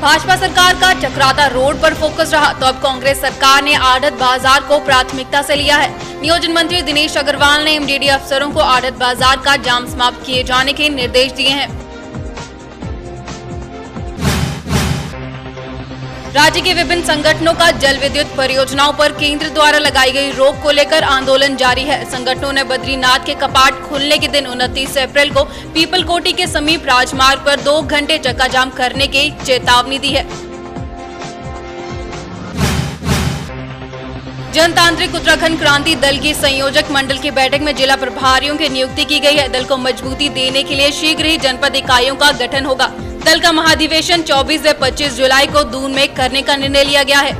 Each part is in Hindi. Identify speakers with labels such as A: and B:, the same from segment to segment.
A: भाजपा सरकार का चक्राता रोड पर फोकस रहा तो अब कांग्रेस सरकार ने आढ़त बाजार को प्राथमिकता से लिया है। नियोजन मंत्री दिनेश अग्रवाल ने एमडीडी अफसरों को आढ़त बाजार का जाम समाप्त किए जाने के निर्देश दिए हैं। राज्य के विभिन्न संगठनों का जल विद्युत परियोजनाओं पर केंद्र द्वारा लगाई गई रोक को लेकर आंदोलन जारी है। संगठनों ने बद्रीनाथ के कपाट खुलने के दिन 29 अप्रैल को पीपलकोटी के समीप राजमार्ग पर 2 घंटे चक्का जाम करने की चेतावनी दी है। जनतांत्रिक उत्तराखंड क्रांति दल की संयोजक मंडल की बैठक में जिला प्रभारियों की नियुक्ति की गई है। दल को मजबूती देने के लिए शीघ्र ही जनपद इकाइयों का गठन होगा। दल का महाधिवेशन 24 से 25 जुलाई को दून में करने का निर्णय लिया गया है।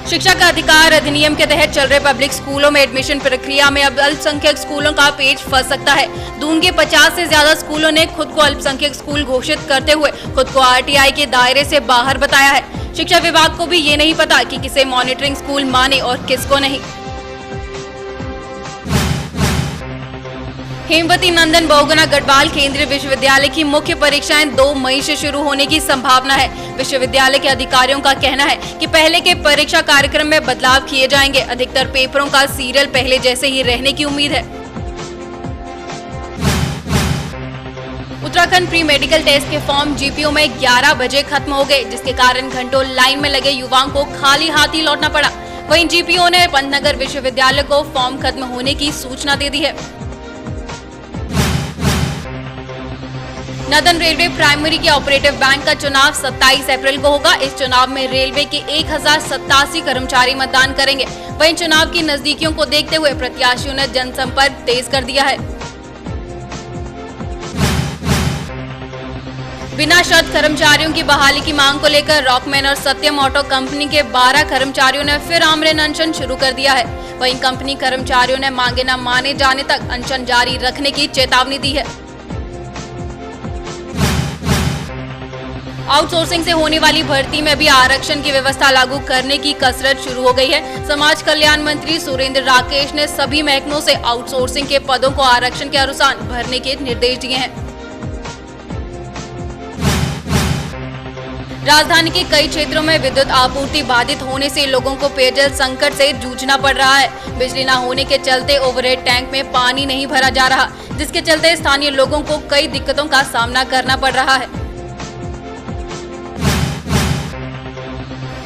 A: शिक्षा का अधिकार अधिनियम के तहत चल रहे पब्लिक स्कूलों में एडमिशन प्रक्रिया में अब अल्पसंख्यक स्कूलों का पेच फंस सकता है। दून के 50 से ज्यादा स्कूलों ने खुद को अल्पसंख्यक स्कूल घोषित करते हुए खुद को आरटीआई के दायरे से बाहर बताया है। शिक्षा विभाग को भी ये नहीं पता कि किसे मॉनिटरिंग स्कूल माने और किसको नहीं। हेमवती नंदन बहुगुणा गढ़वाल केंद्रीय विश्वविद्यालय की मुख्य परीक्षाएं 2 मई से शुरू होने की संभावना है। विश्वविद्यालय के अधिकारियों का कहना है कि पहले के परीक्षा कार्यक्रम में बदलाव किए जाएंगे। अधिकतर पेपरों का सीरियल पहले जैसे ही रहने की उम्मीद है। उत्तराखंड प्री मेडिकल टेस्ट के फॉर्म जीपीओ में 11 बजे खत्म हो गए, जिसके कारण घंटों लाइन में लगे युवाओं को खाली हाथ ही लौटना पड़ा। वहीं जीपीओ ने पंतनगर विश्वविद्यालय को फॉर्म खत्म होने की सूचना दे दी है। नदन रेलवे प्राइमरी के ऑपरेटिव बैंक का चुनाव 27 अप्रैल को होगा। इस चुनाव में रेलवे के 1087 कर्मचारी मतदान करेंगे। वहीं चुनाव की नजदीकियों को देखते हुए प्रत्याशियों ने जनसंपर्क तेज कर दिया है। बिना शर्त कर्मचारियों की बहाली की मांग को लेकर रॉकमैन और सत्यम ऑटो कंपनी के 12 कर्मचारियों ने फिर आमरण अनशन शुरू कर दिया है। वहीं कंपनी कर्मचारियों ने मांगे न माने जाने तक अनशन जारी रखने की चेतावनी दी है। आउटसोर्सिंग से होने वाली भर्ती में भी आरक्षण की व्यवस्था लागू करने की कसरत शुरू हो गई है। समाज कल्याण मंत्री सुरेंद्र राकेश ने सभी महकमों से आउटसोर्सिंग के पदों को आरक्षण के अनुसार भरने के निर्देश दिए हैं। राजधानी के कई क्षेत्रों में विद्युत आपूर्ति बाधित होने से लोगों को पेयजल संकट से जूझना पड़ रहा है। बिजली न होने के चलते ओवरहेड टैंक में पानी नहीं भरा जा रहा, जिसके चलते स्थानीय लोगों को कई दिक्कतों का सामना करना पड़ रहा है।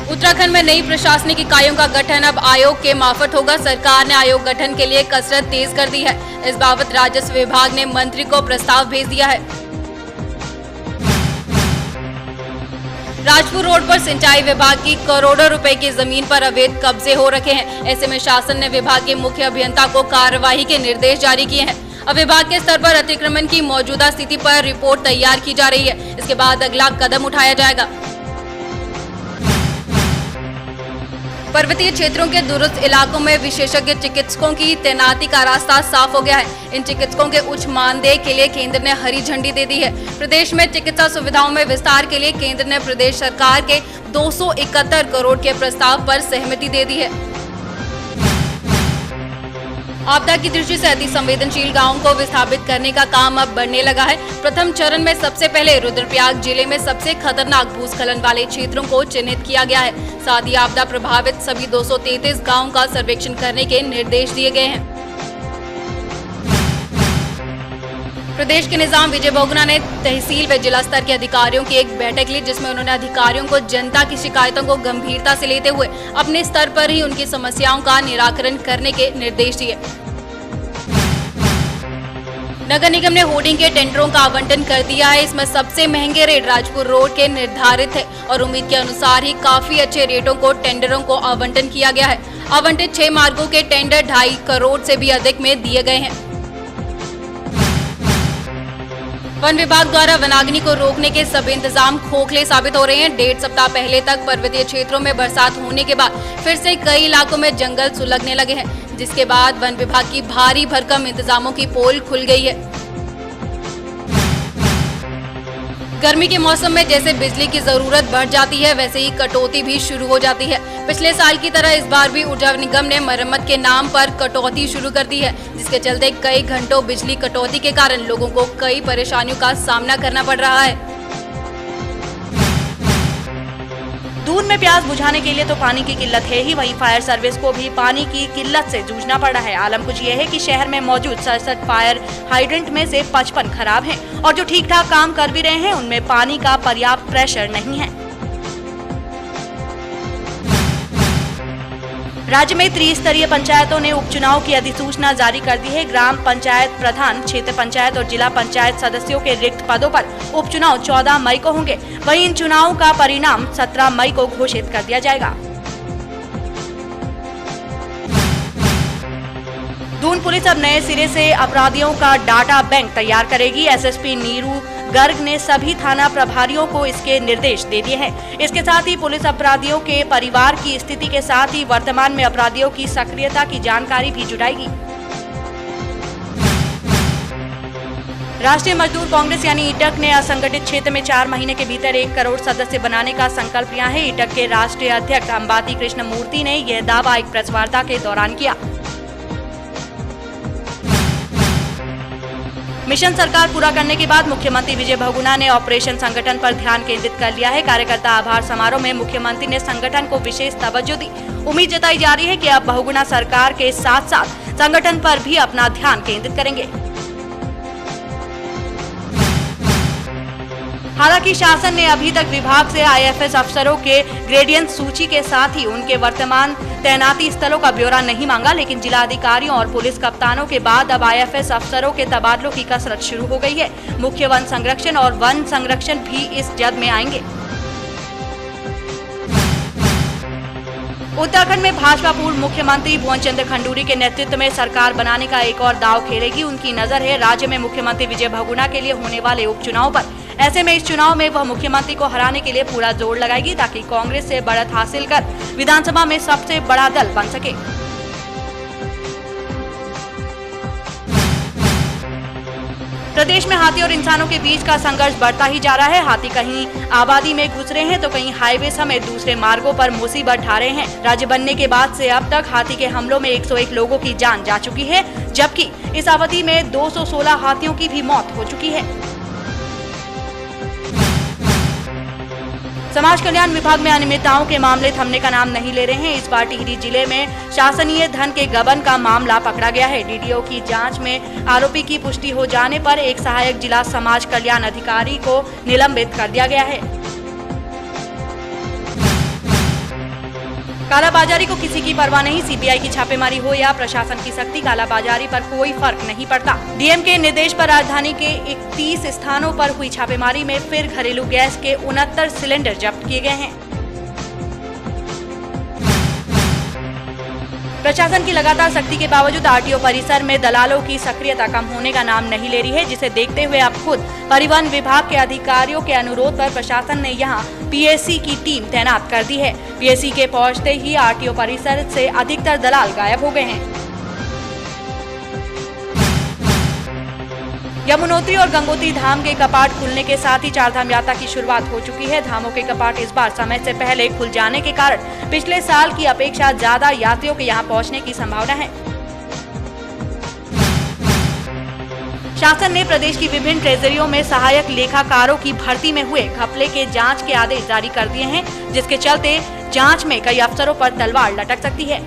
A: उत्तराखंड में नई प्रशासनिक इकाइयों का गठन अब आयोग के मार्फत होगा। सरकार ने आयोग गठन के लिए कसरत तेज कर दी है। इस बाबत राजस्व विभाग ने मंत्री को प्रस्ताव भेज दिया है। राजपुर रोड पर सिंचाई विभाग की करोड़ों रुपए की जमीन पर अवैध कब्जे हो रखे हैं। ऐसे में शासन ने विभाग के मुख्य अभियंता को कार्यवाही के निर्देश जारी किए हैं। अब विभाग के स्तर पर अतिक्रमण की मौजूदा स्थिति पर रिपोर्ट तैयार की जा रही है। इसके बाद अगला कदम उठाया जाएगा। पर्वतीय क्षेत्रों के दूरस्थ इलाकों में विशेषज्ञ चिकित्सकों की तैनाती का रास्ता साफ हो गया है। इन चिकित्सकों के उच्च मानदेय के लिए केंद्र ने हरी झंडी दे दी है। प्रदेश में चिकित्सा सुविधाओं में विस्तार के लिए केंद्र ने प्रदेश सरकार के 271 करोड़ के प्रस्ताव पर सहमति दे दी है। आपदा की दृष्टि से अति संवेदनशील गांवों को विस्थापित करने का काम अब बढ़ने लगा है। प्रथम चरण में सबसे पहले रुद्रप्रयाग जिले में सबसे खतरनाक भूस्खलन वाले क्षेत्रों को चिन्हित किया गया है। साथ ही आपदा प्रभावित सभी 233 गांवों का सर्वेक्षण करने के निर्देश दिए गए हैं। प्रदेश के निजाम विजय बहुगुणा ने तहसील व जिला स्तर के अधिकारियों की एक बैठक ली, जिसमें उन्होंने अधिकारियों को जनता की शिकायतों को गंभीरता से लेते हुए अपने स्तर पर ही उनकी समस्याओं का निराकरण करने के निर्देश दिए। नगर निगम ने होर्डिंग के टेंडरों का आवंटन कर दिया है। इसमें सबसे महंगे रेट राजपुर रोड के निर्धारित है और उम्मीद के अनुसार ही काफी अच्छे रेटों को टेंडरों को आवंटन किया गया है। आवंटित 6 मार्गों के टेंडर 2.5 करोड़ से भी अधिक में दिए गए हैं। वन विभाग द्वारा वनाग्नि को रोकने के सब इंतजाम खोखले साबित हो रहे हैं। 1.5 सप्ताह पहले तक पर्वतीय क्षेत्रों में बरसात होने के बाद फिर से कई इलाकों में जंगल सुलगने लगे हैं, जिसके बाद वन विभाग की भारी भरकम इंतजामों की पोल खुल गई है। गर्मी के मौसम में जैसे बिजली की जरूरत बढ़ जाती है, वैसे ही कटौती भी शुरू हो जाती है। पिछले साल की तरह इस बार भी ऊर्जा निगम ने मरम्मत के नाम पर कटौती शुरू कर दी है, जिसके चलते कई घंटों बिजली कटौती के कारण लोगों को कई परेशानियों का सामना करना पड़ रहा है।
B: दून में प्यास बुझाने के लिए तो पानी की किल्लत है ही, वहीं फायर सर्विस को भी पानी की किल्लत से जूझना पड़ रहा है। आलम कुछ ये है कि शहर में मौजूद 67 फायर हाइड्रेंट में से 55 खराब हैं और जो ठीक ठाक काम कर भी रहे हैं उनमें पानी का पर्याप्त प्रेशर नहीं है। राज्य में त्रिस्तरीय पंचायतों ने उपचुनाव की अधिसूचना जारी कर दी है। ग्राम पंचायत प्रधान, क्षेत्र पंचायत और जिला पंचायत सदस्यों के रिक्त पदों पर उपचुनाव 14 मई को होंगे। वहीं इन चुनावों का परिणाम 17 मई को घोषित कर दिया जाएगा। दून पुलिस अब नए सिरे से अपराधियों का डाटा बैंक तैयार करेगी। एसएसपी नीरू गर्ग ने सभी थाना प्रभारियों को इसके निर्देश दे दिए हैं। इसके साथ ही पुलिस अपराधियों के परिवार की स्थिति के साथ ही वर्तमान में अपराधियों की सक्रियता की जानकारी भी जुटाएगी। राष्ट्रीय मजदूर कांग्रेस यानी ईटक ने असंगठित क्षेत्र में 4 महीने के भीतर 1 करोड़ सदस्य बनाने का संकल्प लिया है। ईटक के राष्ट्रीय अध्यक्ष अंबाती कृष्ण मूर्ति ने यह दावा एक प्रेस वार्ता के दौरान किया। मिशन सरकार पूरा करने के बाद मुख्यमंत्री विजय बहुगुणा ने ऑपरेशन संगठन पर ध्यान केंद्रित कर लिया है। कार्यकर्ता आभार समारोह में मुख्यमंत्री ने संगठन को विशेष तवज्जो दी। उम्मीद जताई जा रही है कि अब बहुगुणा सरकार के साथ साथ संगठन पर भी अपना ध्यान केंद्रित करेंगे। हालांकि शासन ने अभी तक विभाग से आईएफएस अफसरों के ग्रेडियंट सूची के साथ ही उनके वर्तमान तैनाती स्थलों का ब्यौरा नहीं मांगा, लेकिन जिला अधिकारियों और पुलिस कप्तानों के बाद अब आईएफएस अफसरों के तबादलों की कसरत शुरू हो गई है। मुख्य वन संरक्षण और वन संरक्षण भी इस जद में आएंगे। उत्तराखंड में भाजपा पूर्व मुख्यमंत्री भुवन चंद्र खंडूरी के नेतृत्व में सरकार बनाने का एक और दांव खेलेगी। उनकी नजर है राज्य में मुख्यमंत्री विजय बहुगुणा के लिए होने वाले उपचुनाव पर। ऐसे में इस चुनाव में वह मुख्यमंत्री को हराने के लिए पूरा जोर लगाएगी ताकि कांग्रेस से बढ़त हासिल कर विधानसभा में सबसे बड़ा दल बन सके। प्रदेश में हाथी और इंसानों के बीच का संघर्ष बढ़ता ही जा रहा है। हाथी कहीं आबादी में घुस रहे हैं तो कहीं हाईवे समेत दूसरे मार्गों पर मुसीबत ढा रहे हैं। राज्य बनने के बाद से अब तक हाथी के हमलों में 101 लोगों की जान जा चुकी है, जबकि इस अवधि में 216 हाथियों की भी मौत हो चुकी है। समाज कल्याण विभाग में अनियमितताओं के मामले थमने का नाम नहीं ले रहे हैं। इस बार टिहरी जिले में शासनीय धन के गबन का मामला पकड़ा गया है। डीडीओ की जांच में आरोपी की पुष्टि हो जाने पर एक सहायक जिला समाज कल्याण अधिकारी को निलंबित कर दिया गया है। कालाबाजारी को किसी की परवाह नहीं। सीबीआई की छापेमारी हो या प्रशासन की सख्ती, कालाबाजारी पर कोई फर्क नहीं पड़ता। डीएम के निर्देश पर राजधानी के 31 स्थानों पर हुई छापेमारी में फिर घरेलू गैस के 69 सिलेंडर जब्त किए गए हैं। प्रशासन की लगातार सख्ती के बावजूद आरटीओ परिसर में दलालों की सक्रियता कम होने का नाम नहीं ले रही है, जिसे देखते हुए अब खुद परिवहन विभाग के अधिकारियों के अनुरोध पर प्रशासन ने यहां पीएससी की टीम तैनात कर दी है। पीएससी के पहुंचते ही आरटीओ परिसर से अधिकतर दलाल गायब हो गए हैं। यमुनोत्री और गंगोत्री धाम के कपाट खुलने के साथ ही चारधाम यात्रा की शुरुआत हो चुकी है। धामों के कपाट इस बार समय से पहले खुल जाने के कारण पिछले साल की अपेक्षा ज्यादा यात्रियों के यहां पहुंचने की संभावना है। शासन ने प्रदेश की विभिन्न ट्रेजरियों में सहायक लेखाकारों की भर्ती में हुए घपले के जांच के आदेश जारी कर दिए हैं, जिसके चलते जांच में कई अफसरों पर तलवार लटक सकती है।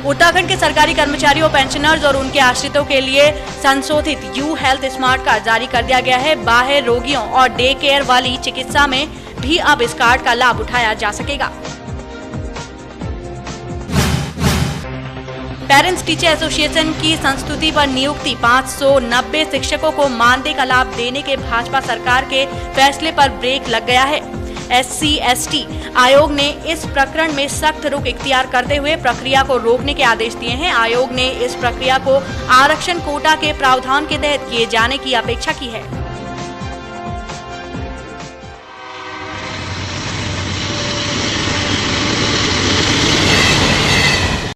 B: उत्तराखंड के सरकारी कर्मचारियों, पेंशनर्स और उनके आश्रितों के लिए संशोधित यू हेल्थ स्मार्ट कार्ड जारी कर दिया गया है। बाह्य रोगियों और डे केयर वाली चिकित्सा में भी अब इस कार्ड का लाभ उठाया जा सकेगा। पेरेंट्स टीचर एसोसिएशन की संस्तुति पर नियुक्ति 590 शिक्षकों को मानदेय का लाभ देने के भाजपा सरकार के फैसले पर ब्रेक लग गया है। SC/ST आयोग ने इस प्रकरण में सख्त रुख इख्तियार करते हुए प्रक्रिया को रोकने के आदेश दिए हैं। आयोग ने इस प्रक्रिया को आरक्षण कोटा के प्रावधान के तहत किए जाने की अपेक्षा की है।